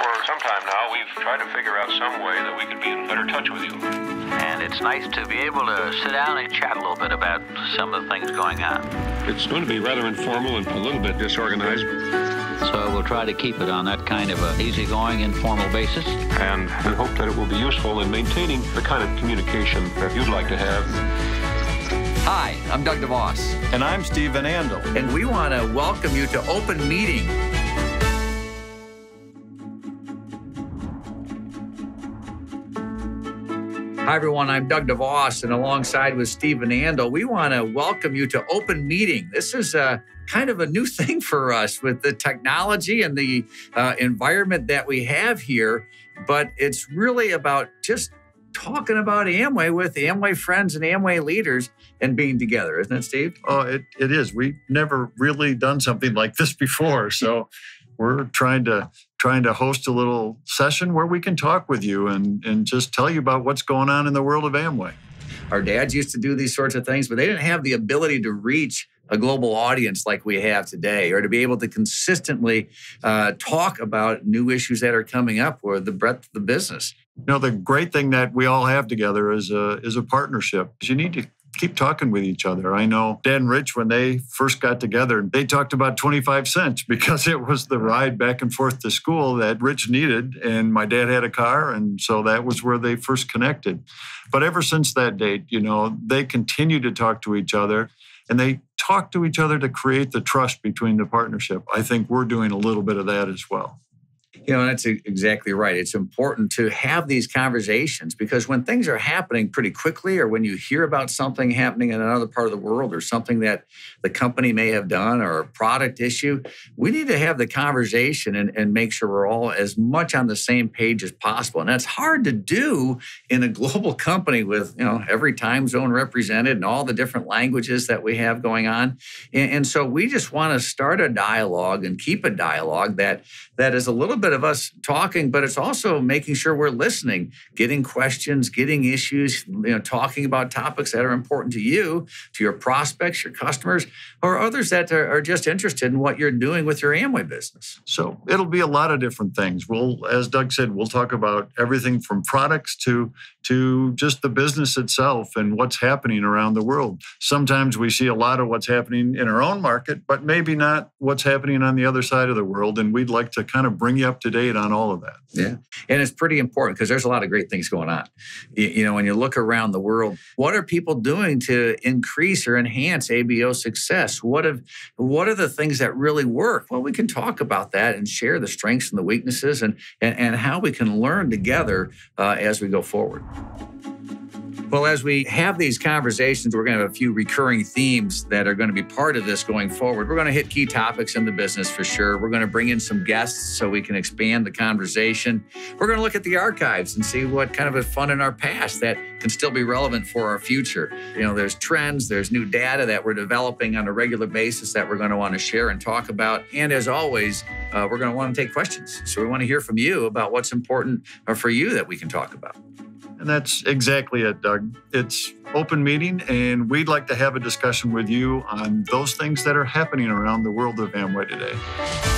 For some time now, we've tried to figure out some way that we could be in better touch with you. And it's nice to be able to sit down and chat a little bit about some of the things going on. It's going to be rather informal and a little bit disorganized. So we'll try to keep it on that kind of an easygoing, informal basis. And we hope that it will be useful in maintaining the kind of communication that you'd like to have. Hi, I'm Doug DeVos. And I'm Steve Van Andel. And we want to welcome you to Open Meeting. Hi, everyone. I'm Doug DeVos, and alongside with Steve Van Andel, we want to welcome you to Open Meeting. This is kind of a new thing for us with the technology and the environment that we have here, but it's really about just talking about Amway with Amway friends and Amway leaders and being together, isn't it, Steve? Oh, it is. We've never really done something like this before, so we're trying to host a little session where we can talk with you and just tell you about what's going on in the world of Amway. Our dads used to do these sorts of things, but they didn't have the ability to reach a global audience like we have today, or to be able to consistently talk about new issues that are coming up or the breadth of the business. You know, the great thing that we all have together is a partnership. You need to keep talking with each other. I know Dad and Rich, when they first got together, they talked about 25 cents because it was the ride back and forth to school that Rich needed. And my dad had a car. And so that was where they first connected. But ever since that date, you know, they continue to talk to each other and they talk to each other to create the trust between the partnership. I think we're doing a little bit of that as well. You know, that's exactly right. It's important to have these conversations because when things are happening pretty quickly, or when you hear about something happening in another part of the world, or something that the company may have done, or a product issue, we need to have the conversation and make sure we're all as much on the same page as possible. And that's hard to do in a global company with, you know, every time zone represented and all the different languages that we have going on. And so we just want to start a dialogue and keep a dialogue that is a little bit of us talking, but it's also making sure we're listening, getting questions, getting issues, you know, talking about topics that are important to you, to your prospects, your customers, or others that are just interested in what you're doing with your Amway business. So it'll be a lot of different things. We'll, as Doug said, we'll talk about everything from products to just the business itself and what's happening around the world. Sometimes we see a lot of what's happening in our own market, but maybe not what's happening on the other side of the world. And we'd like to kind of bring you up to date on all of that. Yeah. And it's pretty important because there's a lot of great things going on. You know, when you look around the world, what are people doing to increase or enhance ABO success? What are the things that really work? Well, we can talk about that and share the strengths and the weaknesses and how we can learn together as we go forward. Well, as we have these conversations, we're going to have a few recurring themes that are going to be part of this going forward. We're going to hit key topics in the business for sure. We're going to bring in some guests so we can expand the conversation. We're going to look at the archives and see what kind of is fun in our past that can still be relevant for our future. You know, there's trends, there's new data that we're developing on a regular basis that we're going to want to share and talk about. And as always, we're going to want to take questions. So we want to hear from you about what's important for you that we can talk about. And that's exactly it, Doug. It's Open Meeting, and we'd like to have a discussion with you on those things that are happening around the world of Amway today.